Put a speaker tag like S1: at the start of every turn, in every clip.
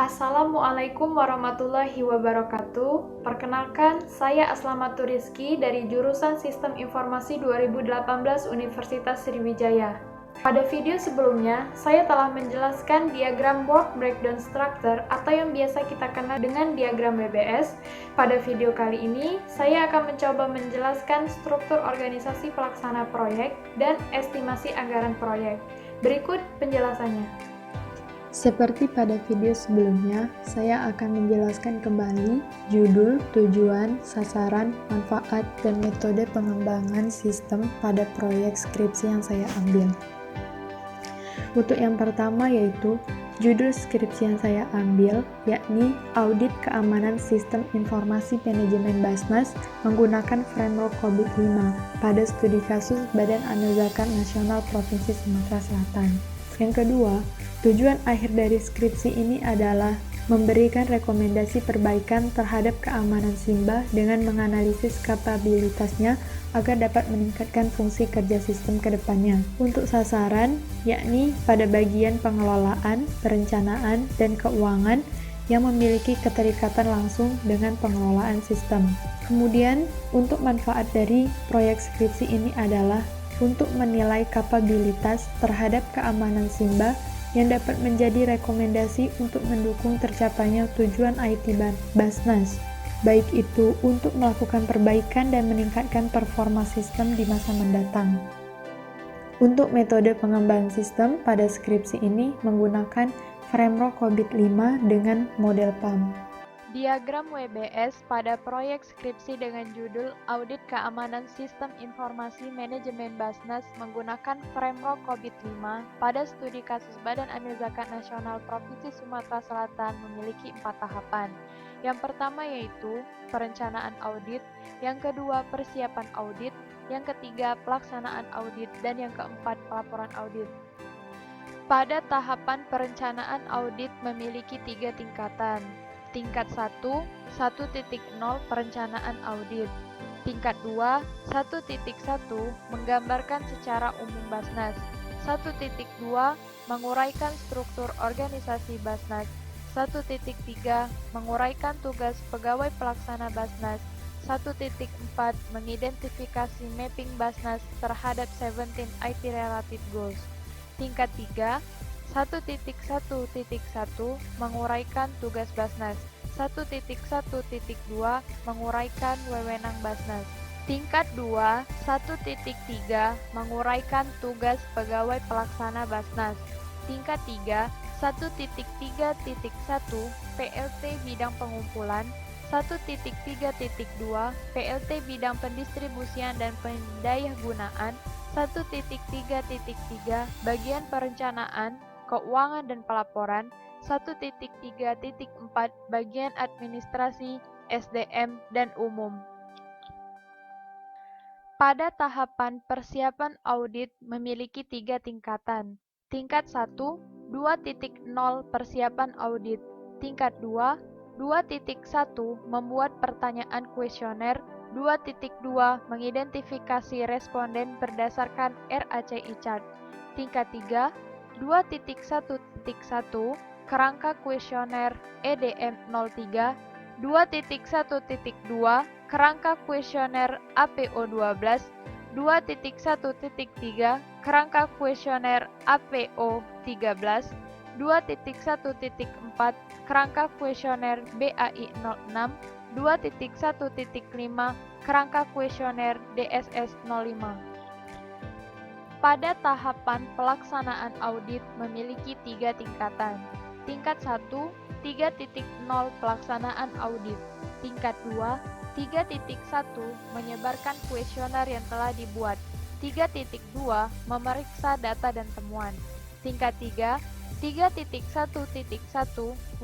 S1: Assalamualaikum warahmatullahi wabarakatuh. Perkenalkan, saya Aslamatur Rizky dari jurusan Sistem Informasi 2018 Universitas Sriwijaya. Pada video sebelumnya, saya telah menjelaskan diagram Work Breakdown Structure atau yang biasa kita kenal dengan diagram WBS. Pada video kali ini, saya akan mencoba menjelaskan struktur organisasi pelaksana proyek dan estimasi anggaran proyek. Berikut penjelasannya.
S2: Seperti pada video sebelumnya, saya akan menjelaskan kembali judul, tujuan, sasaran, manfaat, dan metode pengembangan sistem pada proyek skripsi yang saya ambil. Untuk yang pertama yaitu judul skripsi yang saya ambil, yakni Audit Keamanan Sistem Informasi Manajemen Basnas menggunakan framework COVID 5 pada studi kasus Badan Amil Zakat Nasional Provinsi Sumatera Selatan. Yang kedua, tujuan akhir dari skripsi ini adalah memberikan rekomendasi perbaikan terhadap keamanan SIMBA dengan menganalisis kapabilitasnya agar dapat meningkatkan fungsi kerja sistem ke depannya. Untuk sasaran, yakni pada bagian pengelolaan, perencanaan, dan keuangan yang memiliki keterikatan langsung dengan pengelolaan sistem. Kemudian, untuk manfaat dari proyek skripsi ini adalah untuk menilai kapabilitas terhadap keamanan SIMBA yang dapat menjadi rekomendasi untuk mendukung tercapainya tujuan IT Basnas, baik itu untuk melakukan perbaikan dan meningkatkan performa sistem di masa mendatang. Untuk metode pengembangan sistem pada skripsi ini menggunakan framework COVID 5 dengan model PAM.
S1: Diagram WBS pada proyek skripsi dengan judul Audit Keamanan Sistem Informasi Manajemen Basnas menggunakan framework COVID 5 pada studi kasus Badan Amil Zakat Nasional Provinsi Sumatera Selatan memiliki 4 tahapan. Yang pertama yaitu perencanaan audit, yang kedua persiapan audit, yang ketiga pelaksanaan audit, dan yang keempat pelaporan audit. Pada tahapan perencanaan audit memiliki 3 tingkatan. Tingkat 1, 1.0 perencanaan audit. Tingkat 2, 1.1 menggambarkan secara umum Basnas. 1.2 menguraikan struktur organisasi Basnas. 1.3 menguraikan tugas pegawai pelaksana Basnas. 1.4 mengidentifikasi mapping Basnas terhadap 17 IT related goals. Tingkat 3, 1.1.1 menguraikan tugas Basnas. 1.1.2 menguraikan wewenang Basnas. Tingkat 2, 1.3 menguraikan tugas pegawai pelaksana Basnas. Tingkat 3, 1.3.1 PLT bidang pengumpulan. 1.3.2 PLT bidang pendistribusian dan pendayagunaan. 1.3.3 bagian perencanaan, keuangan dan pelaporan. 1.3.4 bagian administrasi, SDM, dan umum. Pada tahapan persiapan audit memiliki 3 tingkatan. Tingkat 1, 2.0 persiapan audit. Tingkat 2, 2.1 membuat pertanyaan kuesioner. 2.2 mengidentifikasi responden berdasarkan RACI chart. Tingkat 3, 2.1.1 kerangka kuesioner EDM 03. 2.1.2 kerangka kuesioner APO 12. 2.1.3 kerangka kuesioner APO 13. 2.1.4 kerangka kuesioner BAI 06. 2.1.5 kerangka kuesioner DSS 05. Pada tahapan pelaksanaan audit memiliki 3 tingkatan. Tingkat 1, 3.0 pelaksanaan audit. Tingkat 2, 3.1 menyebarkan kuesioner yang telah dibuat. 3.2 memeriksa data dan temuan. Tingkat 3, 3.1.1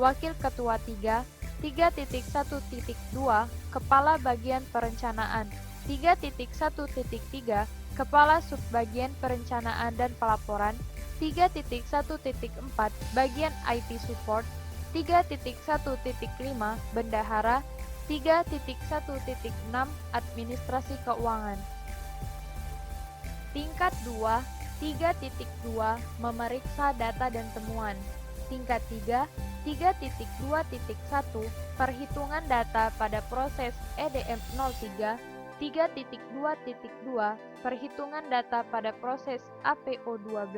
S1: Wakil Ketua 3. 3.1.2 Kepala Bagian Perencanaan. 3.1.3 Kepala Subbagian Perencanaan dan Pelaporan. 3.1.4 Bagian IT Support. 3.1.5 Bendahara. 3.1.6 Administrasi Keuangan. Tingkat 2, 3.2 Memeriksa data dan temuan. Tingkat 3, 3.2.1 Perhitungan data pada proses EDM03. 3.2.2 Perhitungan data pada proses APO12.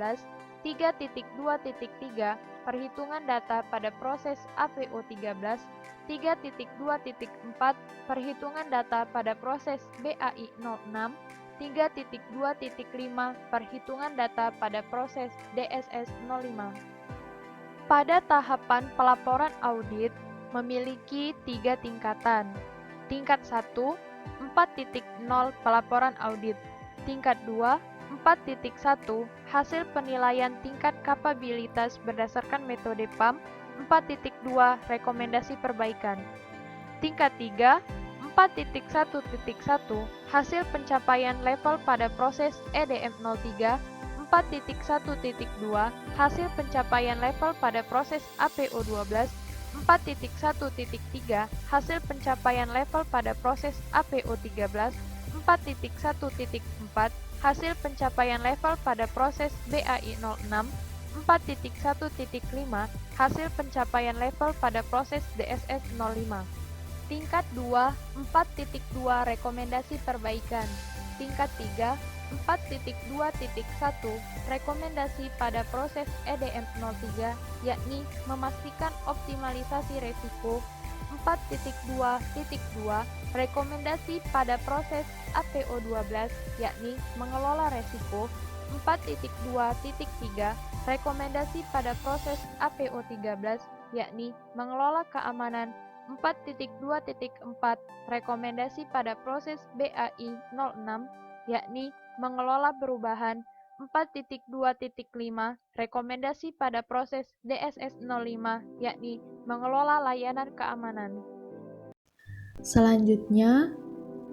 S1: 3.2.3 Perhitungan data pada proses APO13. 3.2.4 Perhitungan data pada proses BAI06. 3.2.5 Perhitungan data pada proses DSS05. Pada tahapan pelaporan audit memiliki 3 tingkatan. Tingkat 1, 4.0 pelaporan audit. Tingkat 2, 4.1 hasil penilaian tingkat kapabilitas berdasarkan metode PAM. 4.2 rekomendasi perbaikan. Tingkat 3, 4.1.1 hasil pencapaian level pada proses EDM03. 4.1.2 hasil pencapaian level pada proses APO12. 4.1.3 hasil pencapaian level pada proses APO13. 4.1.4 hasil pencapaian level pada proses BAI06. 4.1.5 hasil pencapaian level pada proses DSS05. Tingkat 2, 4.2 rekomendasi perbaikan. Tingkat 3, 4.2.1 rekomendasi pada proses EDM03, yakni memastikan optimalisasi resiko. 4.2.2 rekomendasi pada proses APO12, yakni mengelola resiko. 4.2.3 rekomendasi pada proses APO13, yakni mengelola keamanan. 4.2.4 rekomendasi pada proses BAI06, yakni mengelola perubahan. 4.2.5 rekomendasi pada proses DSS05, yakni mengelola layanan keamanan.
S2: Selanjutnya,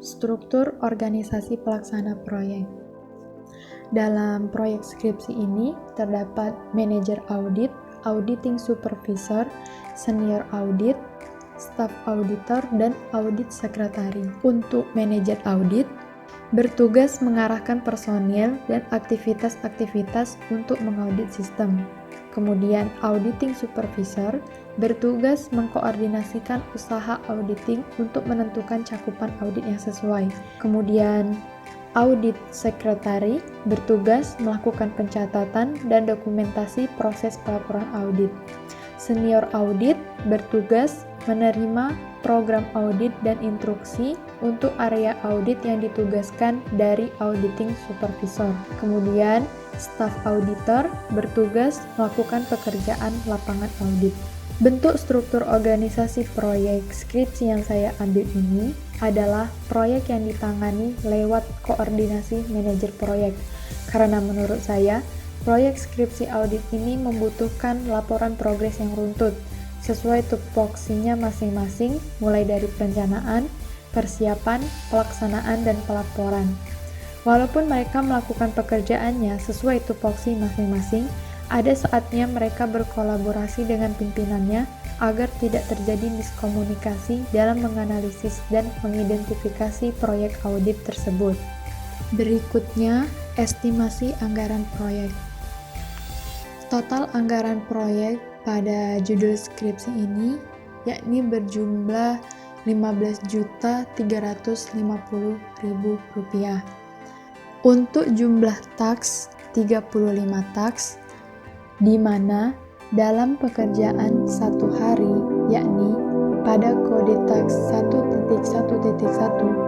S2: struktur organisasi pelaksana proyek. Dalam proyek skripsi ini terdapat manajer audit, auditing supervisor, senior audit, staf auditor, dan audit sekretari. Untuk manajer audit, bertugas mengarahkan personil dan aktivitas-aktivitas untuk mengaudit sistem. Kemudian auditing supervisor bertugas mengkoordinasikan usaha auditing untuk menentukan cakupan audit yang sesuai. Kemudian audit sekretari bertugas melakukan pencatatan dan dokumentasi proses pelaporan audit. Senior audit bertugas menerima program audit dan instruksi untuk area audit yang ditugaskan dari auditing supervisor. Kemudian, staf auditor bertugas melakukan pekerjaan lapangan audit. Bentuk struktur organisasi proyek skripsi yang saya ambil ini adalah proyek yang ditangani lewat koordinasi manajer proyek. Karena menurut saya, proyek skripsi audit ini membutuhkan laporan progres yang runtut, sesuai tupoksinya masing-masing, mulai dari perencanaan, persiapan, pelaksanaan, dan pelaporan. Walaupun mereka melakukan pekerjaannya sesuai tupoksi masing-masing, ada saatnya mereka berkolaborasi dengan pimpinannya agar tidak terjadi miskomunikasi dalam menganalisis dan mengidentifikasi proyek audit tersebut. Berikutnya, estimasi anggaran proyek. Total anggaran proyek pada judul skripsi ini yakni berjumlah Rp15.350.000. Untuk jumlah taks 35 taks, di mana dalam pekerjaan satu hari, yakni pada kode taks 1.1.1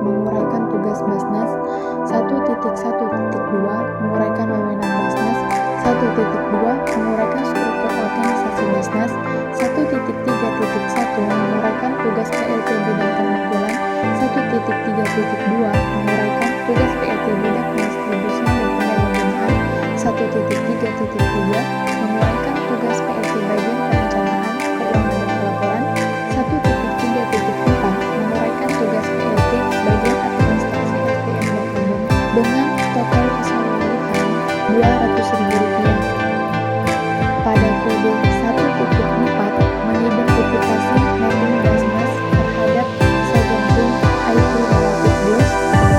S2: menguraikan tugas Basnas, 1.1.2 menguraikan wewenang Basnas, 1.2 menguraikan struktur organisasi Basnas, 1.3.1 menguraikan tugas PLT bidang pengumpulan, 1.3.2 menguraikan tugas PLT bidang pendistribusian dan pendampingan, 1.3.3 menguraikan tugas PLT bagian perencanaan, keuangan dan pelaporan, 1.3.4 menguraikan tugas PLT bagian administrasi SDM dan umum dengan total keseluruhan Rp200.000. Pada kode 1.4 mengidentifikasi mapping Basnas terhadap segenting IT related bills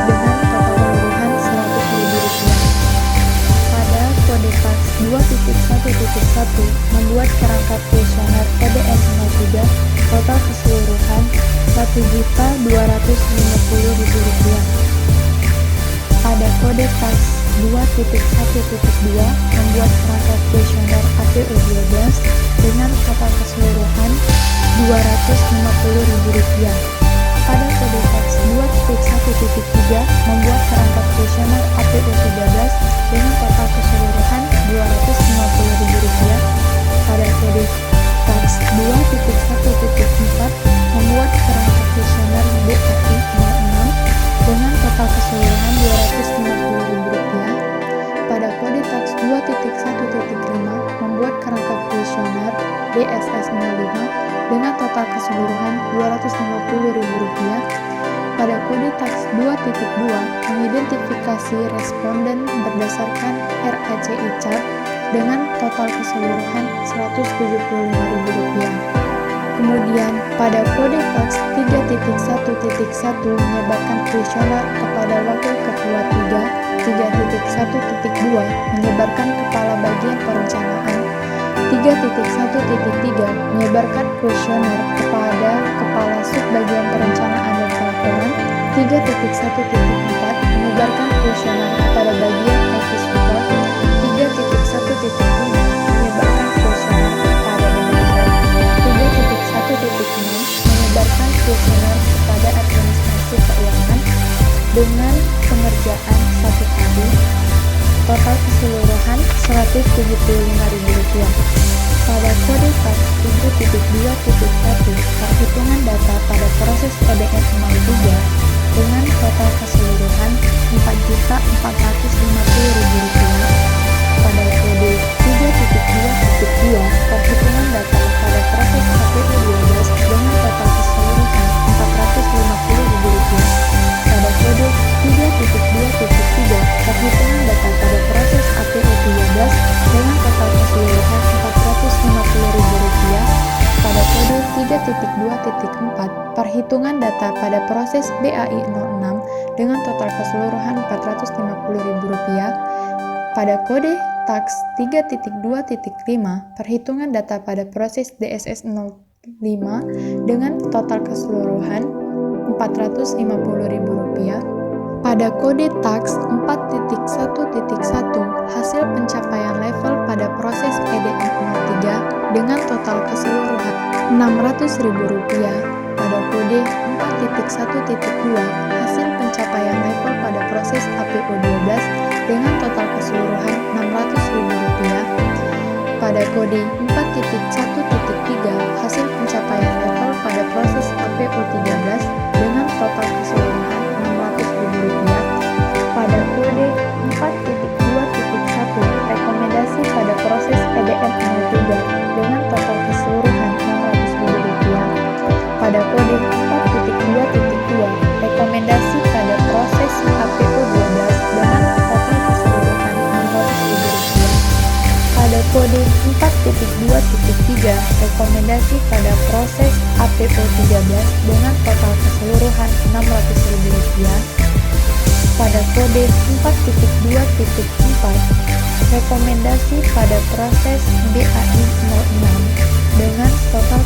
S2: dengan total keseluruhan Rp100.000. Pada kode taks 2.1.1 membuat kerangka Rp1.250.000. Pada kode tax 2.1.2 membuat perangkat kuesioner APO12 dengan total keseluruhan Rp250.000. Pada kode tax 2.1.3 membuat perangkat kuesioner APO13 dengan total keseluruhan Rp250.000. Pada kode tax 2.1.4 membuat perangkat kuesioner BAI 06 dengan total keseluruhan Rp250.000. Pada kode tax 2.1.5 membuat kerangka kuesioner BSS 05 dengan total keseluruhan Rp250.000. Pada kode tax 2.2 mengidentifikasi responden berdasarkan RACI chart dengan total keseluruhan Rp175.000. Kemudian, pada kode tax 3.1.1 menyebarkan kuesioner kepada Wakil Ketua 3.1.2 menyebarkan Kepala Bagian Perencanaan, 3.1.3 menyebarkan kuesioner kepada Kepala Subbagian Perencanaan dan Pelaporan, 3.1.4 menyebarkan kuesioner kepada bagian office people, 3.1.5 menyebarkan kuesioner kepada manajer, 3.1.6 menyebarkan kuesioner kepada administrasi keuangan dengan pengerjaan 1 kali, total keseluruhan Rp175.000. Pada kode tax 7.2.1 perhitungan data pada proses EDF 03 dengan total keseluruhan Rp4.450.000. Pada kode 3.2.2 perhitungan data pada proses KPU 12 dengan total keseluruhan Rp450.000. Pada kode 3.2.3 perhitungan data pada proses APO 13 dengan total keseluruhan Rp450.000. Pada kode 3.2.4 perhitungan data pada proses BAI 06 dengan total keseluruhan Rp450.000. Pada kode tax 3.2.5 perhitungan data pada proses DSS 05 dengan total keseluruhan Rp450.000. Pada kode tax 4.1.1 hasil pencapaian level pada proses EDF 03 dengan total keseluruhan Rp600.000. Pada kode 4.1.2 hasil pencapaian level pada proses APO 12 dengan total keseluruhan Rp600.000. Pada kode 4.1.3 hasil pencapaian level pada proses APO 13 dengan total keseluruhan Rp600.000. Pada kode 4.2.1 rekomendasi pada proses EDF 03 dengan total keseluruhan Rp600.000. Pada kode 4.2.2 rekomendasi pada proses APO 12 dengan total keseluruhan Rp600.000. Pada kode 4.2.3 rekomendasi pada proses APO 13 dengan total keseluruhan Rp600.000. Pada kode 4.2.4 rekomendasi pada proses BAI 06 dengan total